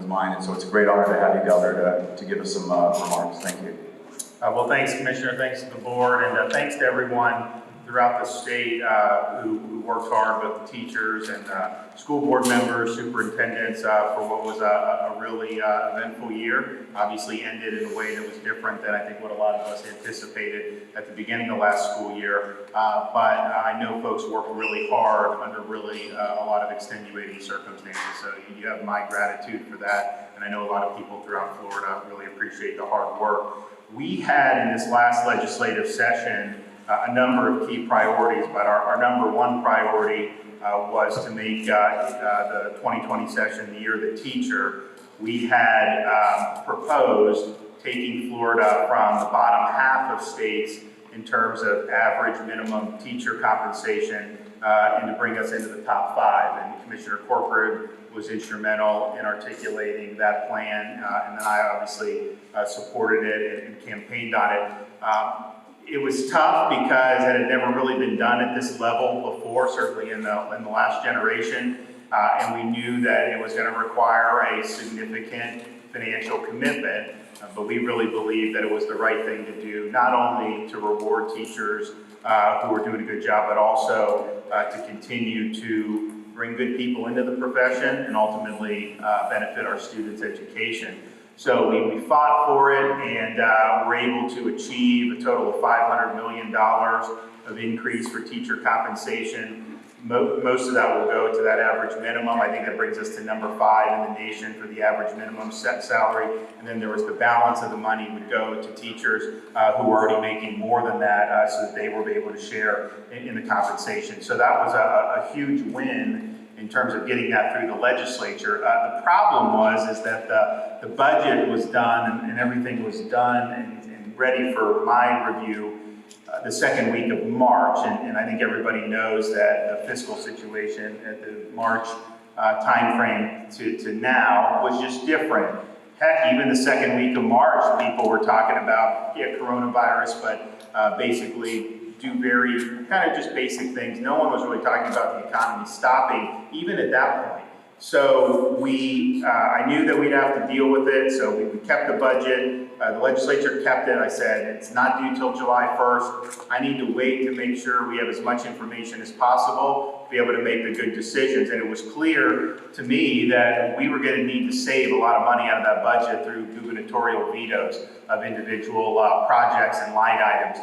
Mine, and so it's a great honor to have you down there to give us some remarks. Thank you. Well, thanks, Commissioner. Thanks to the board, and thanks to everyone throughout the state who worked hard, both the teachers and school board members, superintendents, for what was a really eventful year. Obviously ended in a way that was different than I think what a lot of us anticipated at the beginning of last school year. But I know folks worked really hard under really a lot of extenuating circumstances. So you have my gratitude for that. And I know a lot of people throughout Florida really appreciate the hard work. We had in this last legislative session a number of key priorities, but our number one priority was to make the 2020 session the year of the teacher. We had proposed taking Florida from the bottom half of states in terms of average minimum teacher compensation and to bring us into the top 5. And Commissioner Corcoran was instrumental in articulating that plan, and then I obviously supported it and campaigned on it. It was tough because it had never really been done at this level before, certainly in the last generation, and we knew that it was going to require a significant financial commitment, but we really believed that it was the right thing to do, not only to reward teachers who were doing a good job, but also to continue to bring good people into the profession and ultimately benefit our students' education. So we fought for it and were able to achieve a total of $500 million of increase for teacher compensation. Most of that will go to that average minimum. I think that brings us to number 5 in the nation for the average minimum set salary. And then there was the balance of the money would go to teachers who were already making more than that so that they were able to share in the compensation. So that was a huge win in terms of getting that through the legislature. The problem is that the budget was done and everything was done and ready for my review the second week of March. And I think everybody knows that the fiscal situation at the March timeframe to now was just different. Heck, even the second week of March, people were talking about, coronavirus, but basically do very kind of just basic things. No one was really talking about the economy stopping, even at that point. So I knew that we'd have to deal with it, so we kept the budget. The legislature kept it. I said, it's not due till July 1st. I need to wait to make sure we have as much information as possible to be able to make the good decisions. And it was clear to me that we were going to need to save a lot of money out of that budget through gubernatorial vetoes of individual projects and line items.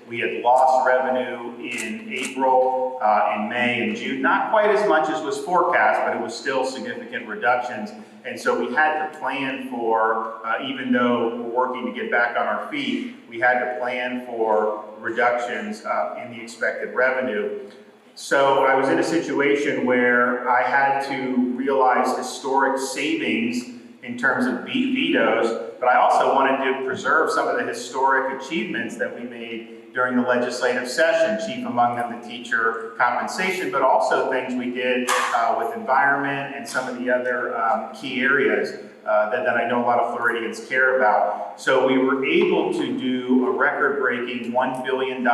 We had lost revenue in April, in May and June, not quite as much as was forecast, but it was still significant reductions. And so we had to plan for, even though we're working to get back on our feet, we had to plan for reductions in the expected revenue. So I was in a situation where I had to realize historic savings in terms of vetoes, but I also wanted to preserve some of the historic achievements that we made during the legislative session, chief among them the teacher compensation, but also things we did with environment and some of the other key areas that I know a lot of Floridians care about. So we were able to do a record-breaking $1 billion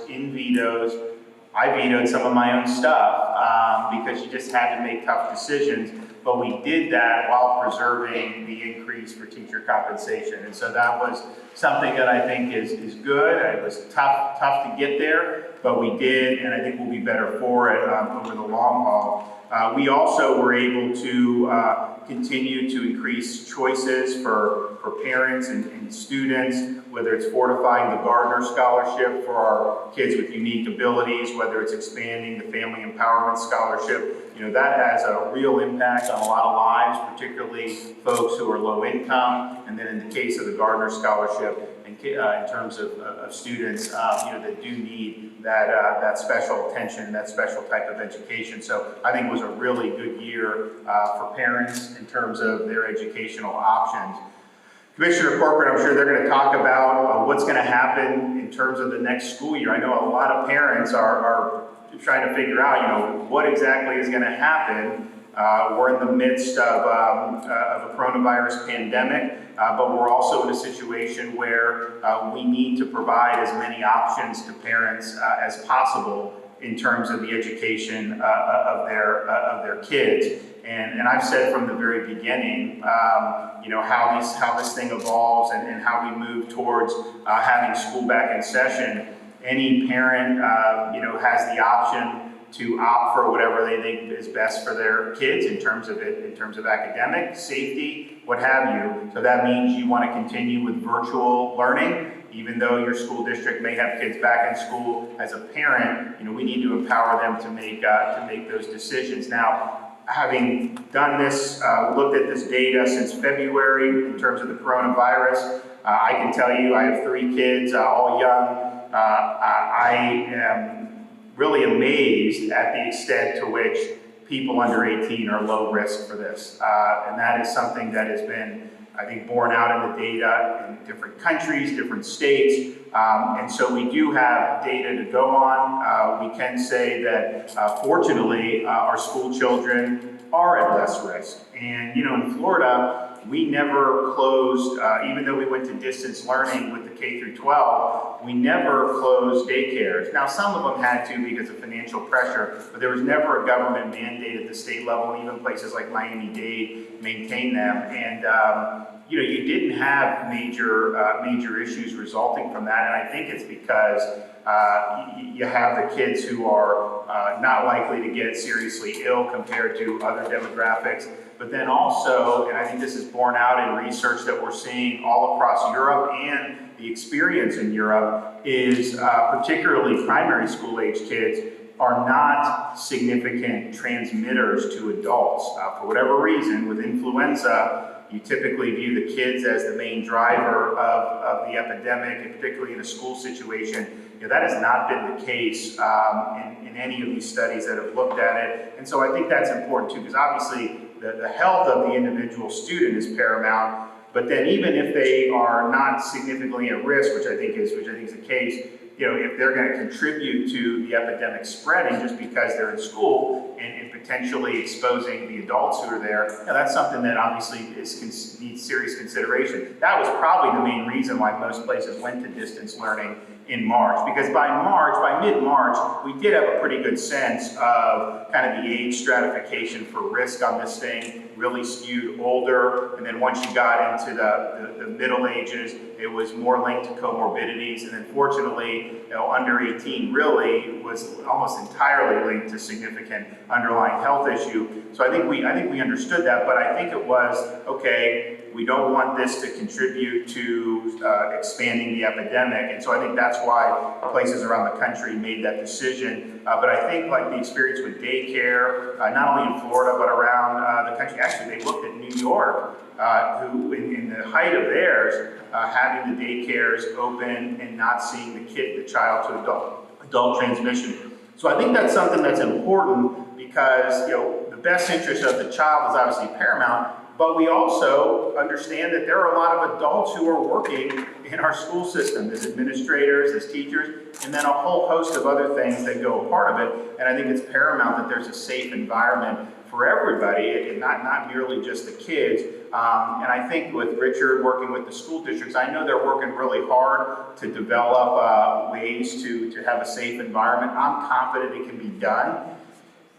in vetoes. I vetoed some of my own stuff because you just had to make tough decisions. But we did that while preserving the increase for teacher compensation. And so that was something that I think is good. It was tough to get there, but we did, and I think we'll be better for it over the long haul. We also were able to continue to increase choices for parents and students, whether it's fortifying the Gardner Scholarship for our kids with unique abilities, whether it's expanding the Family Empowerment Scholarship. That has a real impact on a lot of lives, particularly folks who are low income. And then in the case of the Gardner Scholarship, in terms of students, that do need that special attention, that special type of education. So I think it was a really good year for parents in terms of their educational options. Commissioner Corcoran, I'm sure they're going to talk about what's going to happen in terms of the next school year. I know a lot of parents are trying to figure out, what exactly is going to happen. We're in the midst of a coronavirus pandemic, but we're also in a situation where we need to provide as many options to parents as possible. in terms of the education of their kids. And I've said from the very beginning, how this thing evolves and how we move towards having school back in session. Any parent, has the option to opt for whatever they think is best for their kids in terms of academic, safety, what have you. So that means you want to continue with virtual learning, even though your school district may have kids back in school. As a parent, we need to empower them to make those decisions. Now, having done this, looked at this data since February in terms of the coronavirus, I can tell you I have 3 kids, all young. I am really amazed at the extent to which people under 18 are low risk for this. And that is something that has been, I think, borne out in the data in different countries, different states. And so we do have data to go on. We can say that, fortunately, our school children are at less risk. And, in Florida, we never closed, even though we went to distance learning with the K through 12, we never closed daycares. Now, some of them had to because of financial pressure, but there was never a government mandate at the state level. Even places like Miami-Dade maintained them. And, you didn't have major issues resulting from that. And I think it's because you have the kids who are not likely to get seriously ill compared to other demographics. But then also, and I think this is borne out in research that we're seeing all across Europe and the experience in Europe, is particularly primary school age kids are not significant transmitters to adults. For whatever reason, with influenza, you typically view the kids as the main driver of the epidemic, and particularly in a school situation. That has not been the case in any of these studies that have looked at it. And so I think that's important too, because obviously the health of the individual student is paramount. But then even if they are not significantly at risk, which I think is the case, if they're going to contribute to the epidemic spreading just because they're in school and potentially exposing the adults who are there, that's something that obviously needs serious consideration. That was probably the main reason why most places went to distance learning in March, because by mid-March, we did have a pretty good sense of kind of the age stratification for risk on this thing, really skewed older, and then once you got into the middle ages, it was more linked to comorbidities, and then fortunately, under 18 really was almost entirely linked to significant underlying health issue. So I think we understood that, but I think it was, okay, we don't want this to contribute to expanding the epidemic, and so I think that's why places around the country made that decision. But I think like the experience with daycare, not only in Florida, but around the country, actually they looked at New York, who in the height of theirs, having the daycares open and not seeing the child to adult transmission. So I think that's something that's important because, the best interest of the child is obviously paramount, but we also understand that there are a lot of adults who are working in our school system as administrators, as teachers, and then a whole host of other things that go a part of it. And I think it's paramount that there's a safe environment for everybody, and not merely just the kids. And I think with Richard working with the school districts, I know they're working really hard to develop ways to have a safe environment. I'm confident it can be done,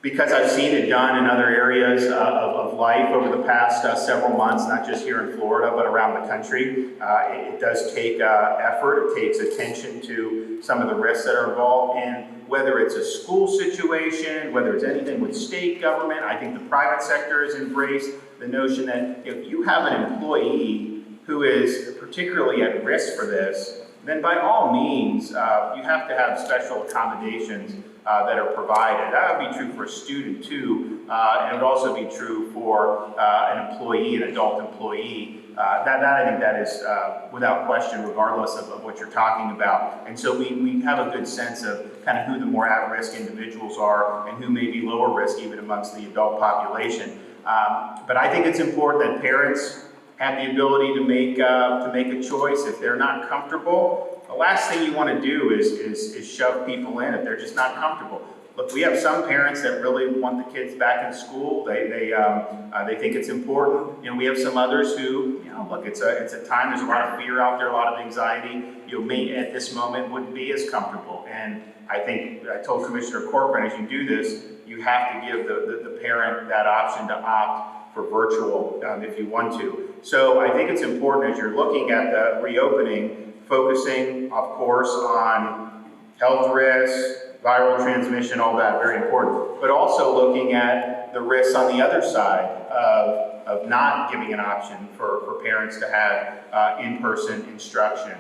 because I've seen it done in other areas of life over the past several months, not just here in Florida, but around the country. It does take effort, it takes attention to some of the risks that are involved, and whether it's a school situation, whether it's anything with state government, I think the private sector has embraced the notion that if you have an employee who is particularly at risk for this, then by all means, you have to have special accommodations that are provided. That would be true for a student too, and it would also be true for an employee, an adult employee. I think that is without question, regardless of what you're talking about. And so we have a good sense of kind of who the more at-risk individuals are and who may be lower risk even amongst the adult population. But I think it's important that parents have the ability to make a choice. If they're not comfortable, the last thing you want to do is shove people in if they're just not comfortable. Look, we have some parents that really want the kids back in school. They think it's important. We have some others who, look, it's a time. There's a lot of fear out there, a lot of anxiety. May at this moment wouldn't be as comfortable. And I think I told Commissioner Corcoran, as you do this, you have to give the parent that option to opt for virtual if you want to. So I think it's important as you're looking at the reopening, focusing, of course, on health risks, viral transmission, all that, very important. But also looking at the risks on the other side of not giving an option for parents to have in-person instruction.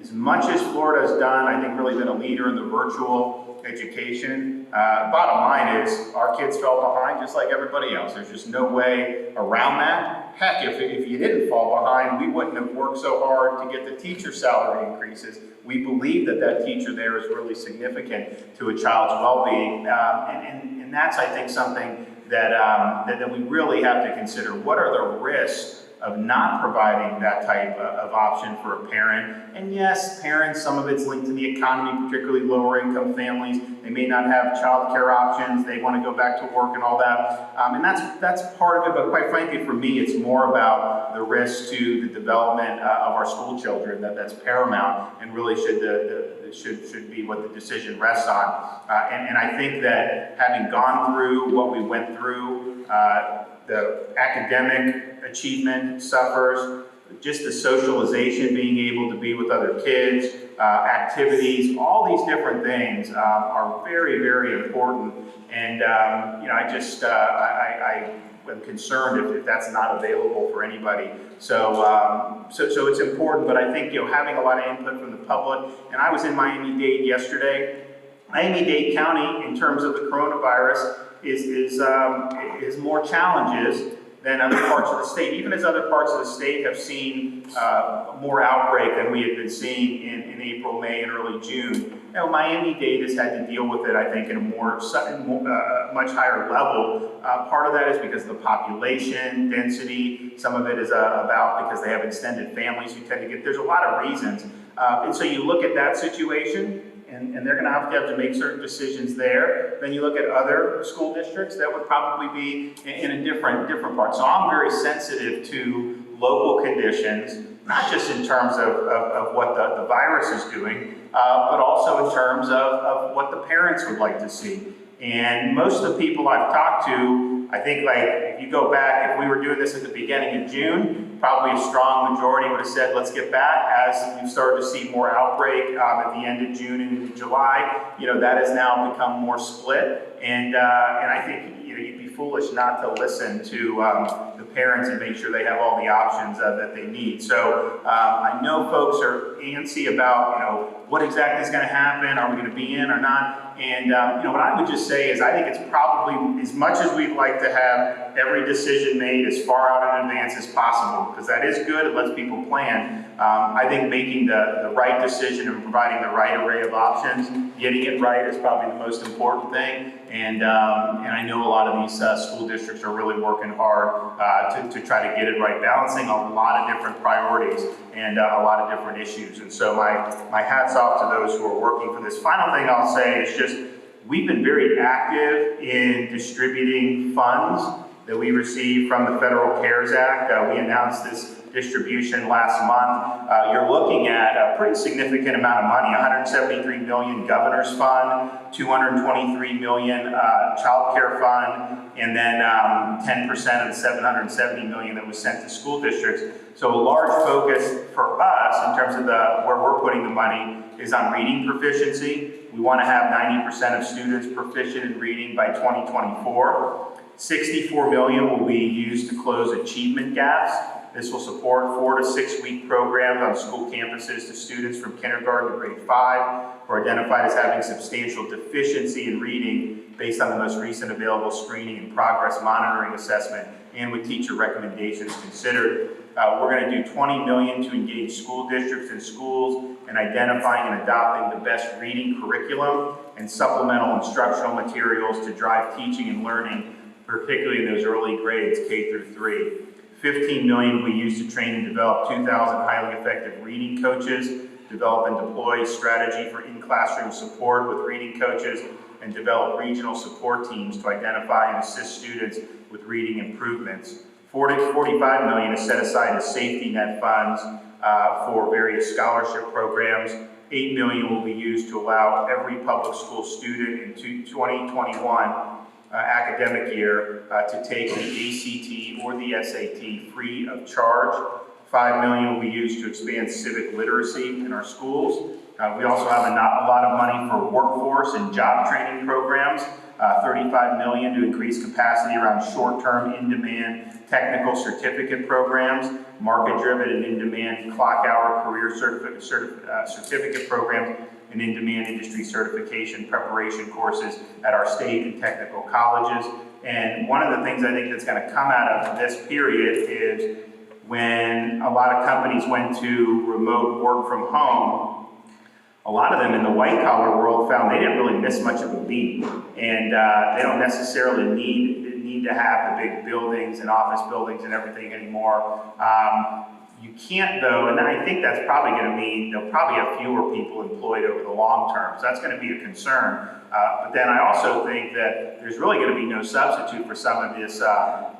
As much as Florida has done, I think really been a leader in the virtual education, bottom line is our kids fell behind just like everybody else. There's just no way around that. Heck, if you didn't fall behind, we wouldn't have worked so hard to get the teacher salary increases. We believe that teacher there is really significant to a child's well-being. And that's, I think, something that we really have to consider. What are the risks of not providing that type of option for a parent? And yes, parents, some of it's linked to the economy, particularly lower income families. They may not have child care options. They want to go back to work and all that. And that's part of it, but quite frankly, for me, it's more about the risk to the development of our school children that's paramount and really should be what the decision rests on. And I think that having gone through what we went through, the academic achievement suffers, just the socialization, being able to be with other kids, activities, all these different things are very, very important. And I am concerned if that's not available for anybody. So it's important. But I think having a lot of input from the public. And I was in Miami-Dade yesterday. Miami-Dade County, in terms of the coronavirus, is more challenges than other parts of the state, even as other parts of the state have seen more outbreak than we had been seeing in April, May, and early June. Miami-Dade has had to deal with it, I think, in a much higher level. Part of that is because of the population density. Some of it is about because they have extended families who tend to get, there's a lot of reasons. And so you look at that situation, and they're going to have to make certain decisions there. Then you look at other school districts that would probably be in a different part. So I'm very sensitive to local conditions, not just in terms of what the virus is doing, but also in terms of what the parents would like to see. And most of the people I've talked to, I think, like, if you go back, if we were doing this at the beginning of June, probably a strong majority would have said, let's get back. As we've started to see more outbreak at the end of June and into July, that has now become more split. And I think you'd be foolish not to listen to the parents and make sure they have all the options that they need. So I know folks are antsy about, what exactly is going to happen? Are we going to be in or not? And what I would just say is I think it's probably, as much as we'd like to have every decision made as far out in advance as possible, because that is good, it lets people plan. I think making the right decision and providing the right array of options, getting it right is probably the most important thing. And I know a lot of these school districts are really working hard to try to get it right, balancing a lot of different priorities and a lot of different issues. And so my hat's off to those who are working for this. Final thing I'll say is just, we've been very active in distributing funds that we received from the Federal CARES Act. We announced this distribution last month. You're looking at a pretty significant amount of money, $173 million Governor's Fund, $223 million Child Care Fund, and then 10% of the $770 million that was sent to school districts. So a large focus for us in terms of where we're putting the money is on reading proficiency. We want to have 90% of students proficient in reading by 2024. $64 million will be used to close achievement gaps. This will support 4 to 6 week programs on school campuses to students from kindergarten to grade 5 who are identified as having substantial deficiency in reading based on the most recent available screening and progress monitoring assessment and with teacher recommendations considered. We're going to do $20 million to engage school districts and schools in identifying and adopting the best reading curriculum and supplemental instructional materials to drive teaching and learning, particularly in those early grades, K through 3. $15 million we use to train and develop 2,000 highly effective reading coaches, develop and deploy strategy for in-classroom support with reading coaches, and develop regional support teams to identify and assist students with reading improvements. $45 million is set aside as safety net funds for various scholarship programs. $8 million will be used to allow every public school student in 2021 academic year to take the ACT or the SAT free of charge. $5 million will be used to expand civic literacy in our schools. We also have a lot of money for workforce and job training programs. $35 million to increase capacity around short-term, in-demand technical certificate programs, market-driven and in-demand clock-hour career certificate programs, and in-demand industry certification preparation courses at our state and technical colleges. And one of the things I think that's going to come out of this period is when a lot of companies went to remote work from home, a lot of them in the white-collar world found they didn't really miss much of a beat, and they don't necessarily need to have the big buildings and office buildings and everything anymore. You can't though, and I think that's probably going to mean there'll probably have fewer people employed over the long term, so that's going to be a concern. But then I also think that there's really going to be no substitute for some of this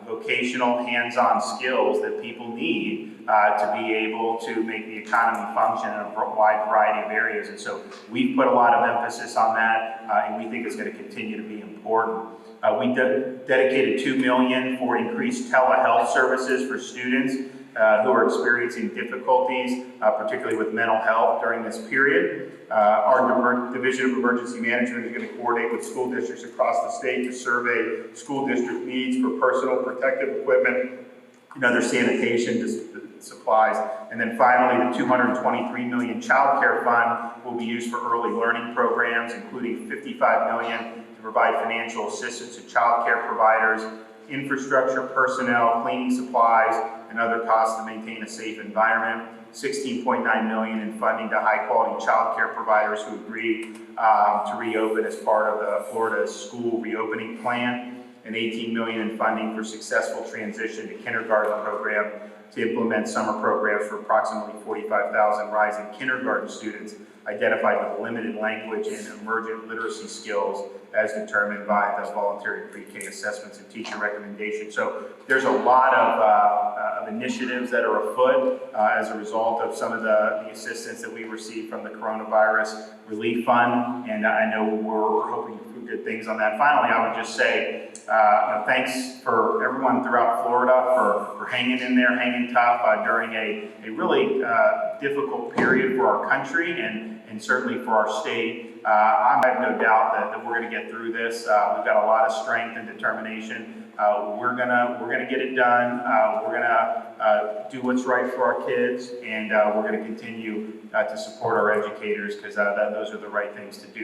vocational hands-on skills that people need to be able to make the economy function in a wide variety of areas. And so we've put a lot of emphasis on that, and we think it's going to continue to be important. We dedicated $2 million for increased telehealth services for students who are experiencing difficulties, particularly with mental health during this period. Our Division of Emergency Management is going to coordinate with school districts across the state to survey school district needs for personal protective equipment and other sanitation supplies. And then finally, the $223 million child care fund will be used for early learning programs, including $55 million to provide financial assistance to child care providers, infrastructure, personnel, cleaning supplies, and other costs to maintain a safe environment. $16.9 million in funding to high-quality child care providers who agreed to reopen as part of the Florida school reopening plan, and $18 million in funding for successful transition to kindergarten program to implement summer programs for approximately 45,000 rising kindergarten students identified with limited language and emergent literacy skills as determined by the voluntary pre-K assessments and teacher recommendations. So there's a lot of initiatives that are afoot as a result of some of the assistance that we received from the Coronavirus Relief Fund, and I know we're hoping for good things on that. Finally, I would just say thanks for everyone throughout Florida for hanging in there, hanging tough during a really difficult period for our country and certainly for our state. I have no doubt that we're going to get through this. We've got a lot of strength and determination. We're gonna get it done. We're gonna do what's right for our kids, and we're gonna continue to support our educators because those are the right things to do.